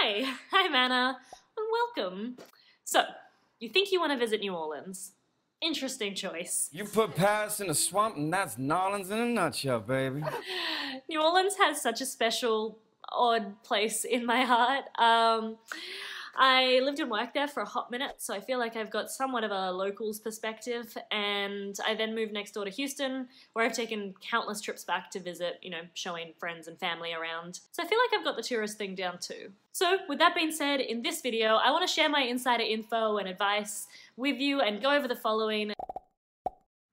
I'm Anna, and welcome. So, you think you want to visit New Orleans? Interesting choice. You put Paris in a swamp and that's New Orleans in a nutshell, baby. New Orleans has such a special, odd place in my heart. I lived and worked there for a hot minute, so I feel like I've got somewhat of a local's perspective, and I then moved next door to Houston, where I've taken countless trips back to visit, showing friends and family around. So I feel like I've got the tourist thing down too. So with that being said, in this video, I want to share my insider info and advice with you and go over the following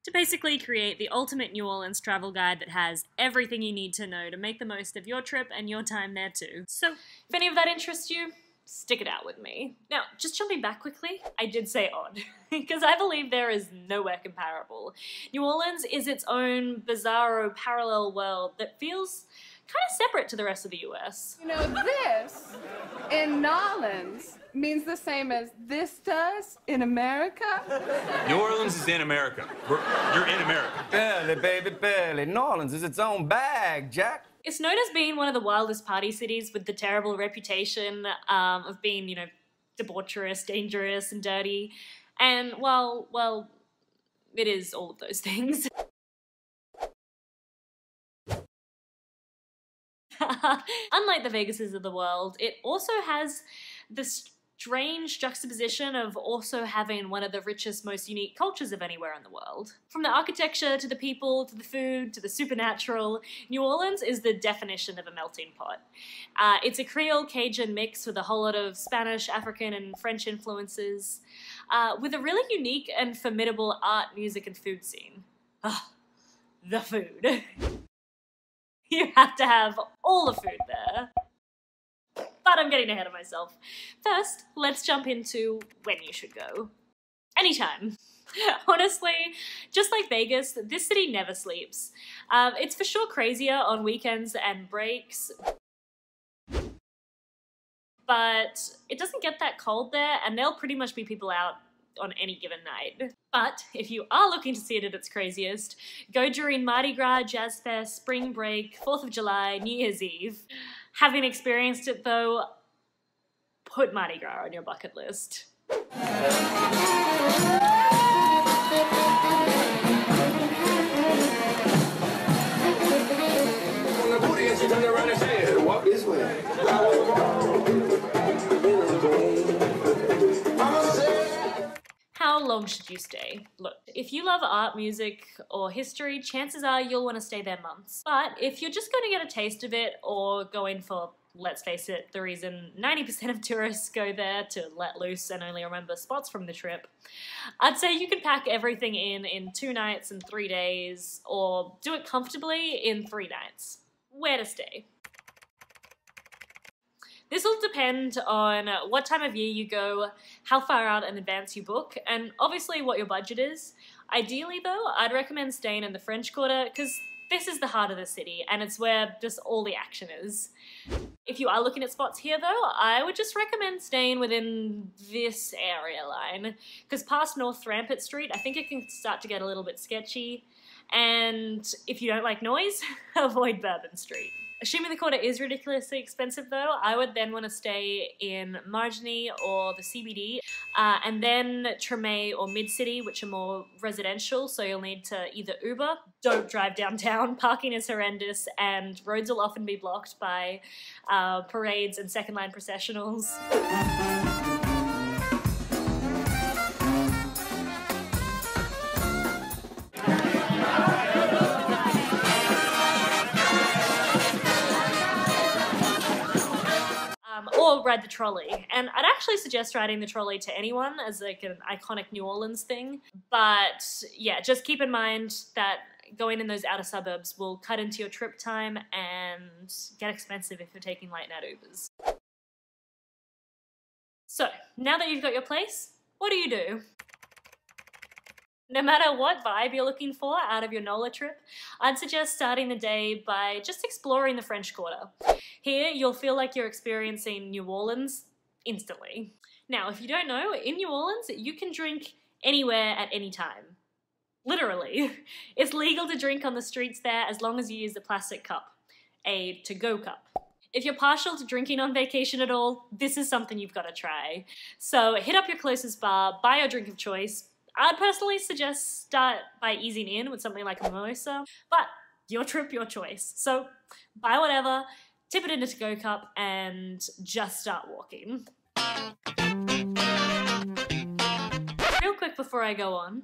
to basically create the ultimate New Orleans travel guide that has everything you need to know to make the most of your trip and your time there too. So if any of that interests you, stick it out with me. Now, just jumping back quickly, I did say odd, because I believe there is nowhere comparable. New Orleans is its own bizarro parallel world that feels kind of separate to the rest of the US. You know, this in Nolans means the same as this does in America. New Orleans is in America. You're in America. Barely, baby, barely. New Orleans is its own bag, Jack. It's known as being one of the wildest party cities with the terrible reputation of being, debaucherous, dangerous, and dirty. And, well, it is all of those things. Unlike the Vegases of the world, it also has this strange juxtaposition of also having one of the richest, most unique cultures of anywhere in the world. From the architecture, to the people, to the food, to the supernatural, New Orleans is the definition of a melting pot. It's a Creole Cajun mix with a whole lot of Spanish, African, and French influences, with a really unique and formidable art, music, and food scene. The food. You have to have all the food there. But I'm getting ahead of myself. First, let's jump into when you should go. Anytime. Honestly, just like Vegas, this city never sleeps. It's for sure crazier on weekends and breaks, but it doesn't get that cold there, and there'll pretty much be people out on any given night. But if you are looking to see it at its craziest, go during Mardi Gras, Jazz Fest, Spring Break, 4th of July, New Year's Eve. Having experienced it though, put Mardi Gras on your bucket list. Walk this way. How long should you stay? Look, if you love art, music, or history, chances are you'll want to stay there months. But if you're just going to get a taste of it, or going for, let's face it, the reason 90% of tourists go there, to let loose and only remember spots from the trip, I'd say you could pack everything in 2 nights and 3 days, or do it comfortably in 3 nights. Where to stay? This will depend on what time of year you go, how far out in advance you book, and obviously what your budget is. Ideally though, I'd recommend staying in the French Quarter, because this is the heart of the city, and it's where just all the action is. If you are looking at spots here though, I would just recommend staying within this area line, because past North Rampart Street, I think it can start to get a little bit sketchy, and if you don't like noise, avoid Bourbon Street. Assuming the quarter is ridiculously expensive though, I would then want to stay in Marigny or the CBD, and then Treme or Mid-City, which are more residential, so you'll need to either Uber, don't drive downtown, parking is horrendous, and roads will often be blocked by parades and second-line processionals. Or ride the trolley. And I'd actually suggest riding the trolley to anyone as like an iconic New Orleans thing. But yeah, just keep in mind that going in those outer suburbs will cut into your trip time and get expensive if you're taking late night Ubers. So, now that you've got your place, what do? No matter what vibe you're looking for out of your NOLA trip, I'd suggest starting the day by just exploring the French Quarter. Here, you'll feel like you're experiencing New Orleans instantly. Now, if you don't know, in New Orleans, you can drink anywhere at any time. Literally. It's legal to drink on the streets there as long as you use a plastic cup, a to-go cup. If you're partial to drinking on vacation at all, this is something you've got to try. So hit up your closest bar, buy your drink of choice. I'd personally suggest start by easing in with something like a mimosa, but your trip, your choice. So buy whatever, tip it in a to-go cup, and just start walking. Real quick before I go on,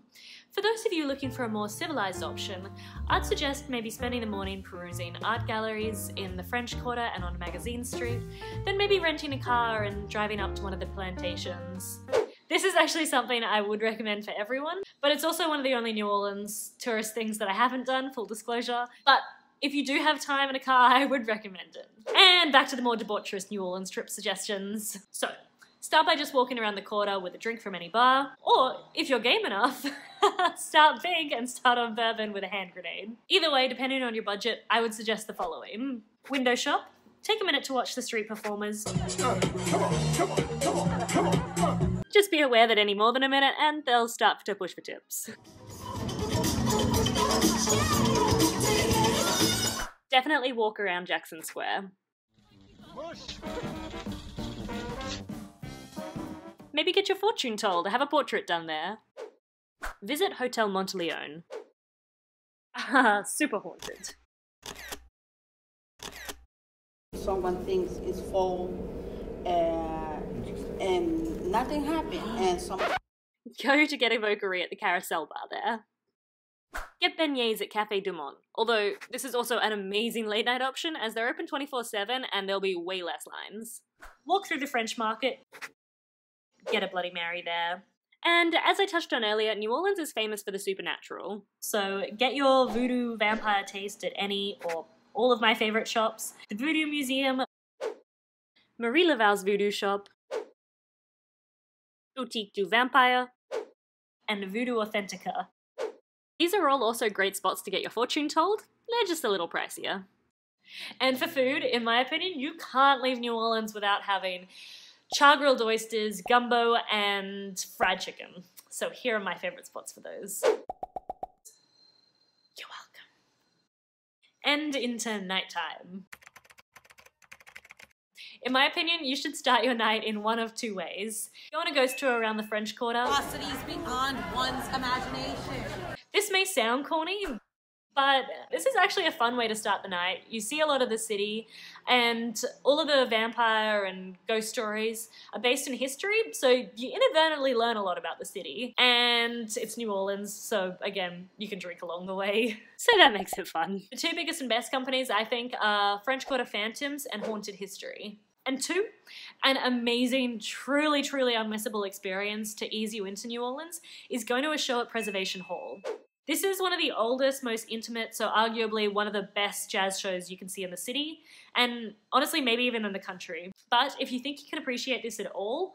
for those of you looking for a more civilized option, I'd suggest maybe spending the morning perusing art galleries in the French Quarter and on Magazine Street, then maybe renting a car and driving up to one of the plantations. This is actually something I would recommend for everyone, but it's also one of the only New Orleans tourist things that I haven't done, full disclosure. But if you do have time and a car, I would recommend it. And back to the more debaucherous New Orleans trip suggestions. So, start by just walking around the quarter with a drink from any bar, or if you're game enough, start big and start on bourbon with a hand grenade. Either way, depending on your budget, I would suggest the following. Window shop, take a minute to watch the street performers. Just be aware that any more than a minute and they'll start to push for tips. Definitely walk around Jackson Square. Maybe get your fortune told, have a portrait done there. Visit Hotel Monteleone. Super haunted. Someone thinks it's full and nothing happened, and Go to get a voquerie at the Carousel Bar there. Get beignets at Café Du Monde, although this is also an amazing late night option as they're open 24/7 and there'll be way less lines. Walk through the French Market, get a Bloody Mary there. And as I touched on earlier, New Orleans is famous for the supernatural. So get your voodoo vampire taste at any or all of my favourite shops. The Voodoo Museum, Marie Laval's Voodoo Shop, Boutique du Vampire, and Voodoo Authentica. These are all also great spots to get your fortune told. They're just a little pricier. And for food, in my opinion, you can't leave New Orleans without having char-grilled oysters, gumbo, and fried chicken. So here are my favourite spots for those. You're welcome. And into nighttime. In my opinion, you should start your night in one of two ways. You want a ghost tour around the French Quarter. Atrocities beyond one's imagination. This may sound corny, but this is actually a fun way to start the night. You see a lot of the city, and all of the vampire and ghost stories are based in history, so you inadvertently learn a lot about the city. And it's New Orleans, so again, you can drink along the way. So that makes it fun. The two biggest and best companies, I think, are French Quarter Phantoms and Haunted History. And two, an amazing, truly, truly unmissable experience to ease you into New Orleans is going to a show at Preservation Hall. This is one of the oldest, most intimate, so arguably one of the best jazz shows you can see in the city, and honestly maybe even in the country. But if you think you can appreciate this at all,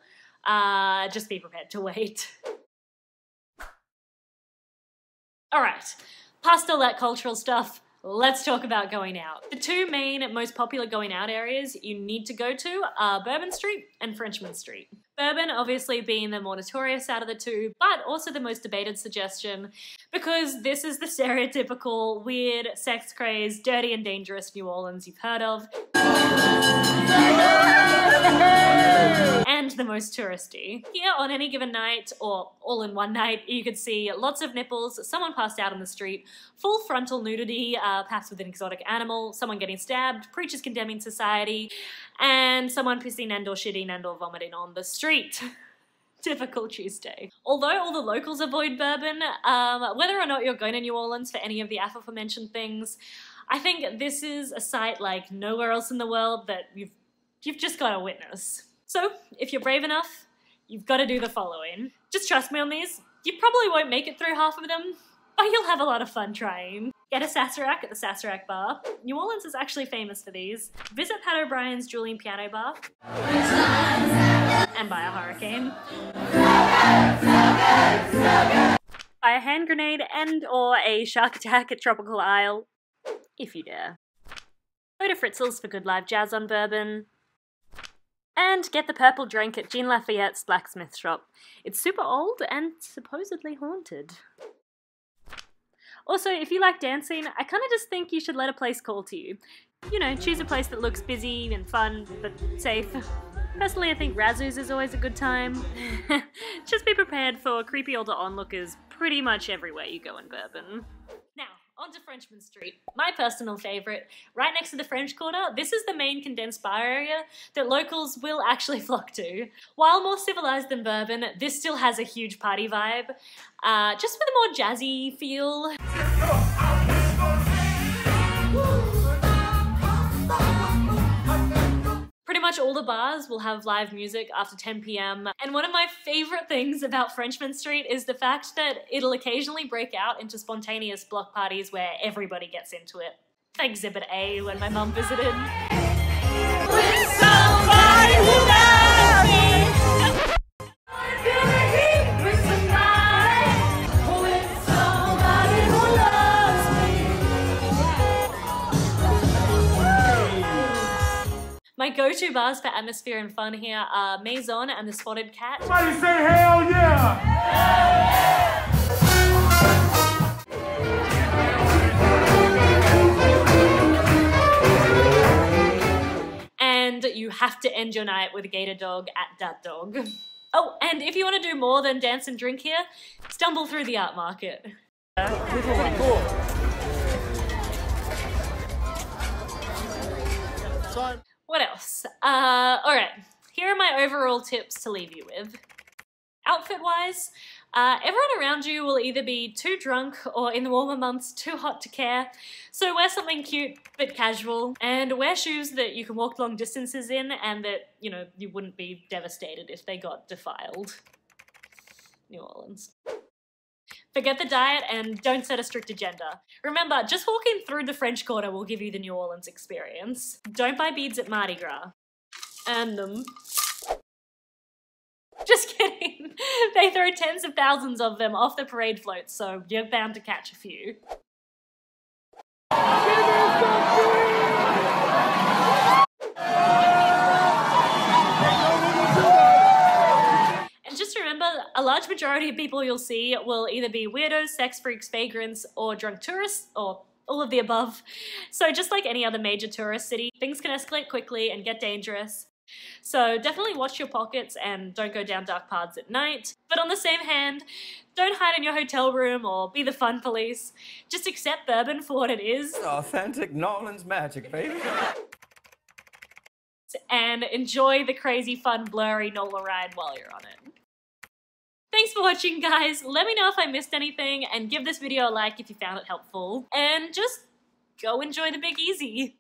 just be prepared to wait. Alright, past all that cultural stuff, let's talk about going out. The two main and most popular going out areas you need to go to are Bourbon Street and Frenchman Street. Bourbon obviously being the more notorious out of the two, but also the most debated suggestion because this is the stereotypical weird, sex-crazed, dirty and dangerous New Orleans you've heard of. And the most touristy. Here on any given night, or all in one night, you could see lots of nipples, someone passed out on the street, full frontal nudity, perhaps with an exotic animal, someone getting stabbed, preachers condemning society, and someone pissing and or shitting and or vomiting on the street. Typical Tuesday. Although all the locals avoid bourbon, whether or not you're going to New Orleans for any of the aforementioned things, I think this is a sight like nowhere else in the world that you've just got to witness. So, if you're brave enough, you've got to do the following. Just trust me on these. You probably won't make it through half of them, but you'll have a lot of fun trying. Get a Sazerac at the Sazerac Bar. New Orleans is actually famous for these. Visit Pat O'Brien's Julian Piano Bar. And buy a hurricane. Buy a hand grenade and or a shark attack at Tropical Isle, if you dare. Go to Fritzl's for good live jazz on bourbon. And get the purple drink at Jean Lafayette's blacksmith shop. It's super old and supposedly haunted. Also, if you like dancing, I kind of just think you should let a place call to you. You know, choose a place that looks busy and fun, but safe. Personally, I think Razzoos is always a good time. Just be prepared for creepy older onlookers pretty much everywhere you go in Bourbon. Now, on to Frenchman Street. My personal favourite, right next to the French Quarter, this is the main condensed bar area that locals will actually flock to. While more civilised than Bourbon, this still has a huge party vibe, just with a more jazzy feel. Pretty much all the bars will have live music after 10 p.m. And one of my favourite things about Frenchman Street is the fact that it'll occasionally break out into spontaneous block parties where everybody gets into it. Like Exhibit A when my mum visited. With somebody who loves me. With somebody who loves me. My go-to bars for atmosphere and fun here are Maison and the Spotted Cat. Somebody say hell yeah! And you have to end your night with a gator dog at Dat Dog. Oh, and if you want to do more than dance and drink here, stumble through the art market. Pretty cool. What else? Alright, here are my overall tips to leave you with. Outfit-wise, everyone around you will either be too drunk or, in the warmer months, too hot to care, so wear something cute but casual, and wear shoes that you can walk long distances in and that, you know, you wouldn't be devastated if they got defiled. New Orleans. Forget the diet and don't set a strict agenda. Remember, just walking through the French Quarter will give you the New Orleans experience. Don't buy beads at Mardi Gras. Earn them. Just kidding. They throw tens of thousands of them off the parade floats, so you're bound to catch a few. And just remember, a large majority of people you'll see will either be weirdos, sex freaks, vagrants, or drunk tourists, or all of the above. So just like any other major tourist city, things can escalate quickly and get dangerous. So definitely watch your pockets and don't go down dark paths at night. But on the same hand, don't hide in your hotel room or be the fun police. Just accept Bourbon for what it is. Authentic New Orleans magic, baby. And enjoy the crazy, fun, blurry NOLA ride while you're on it. Thanks for watching, guys. Let me know if I missed anything and give this video a like if you found it helpful. And just go enjoy the Big Easy.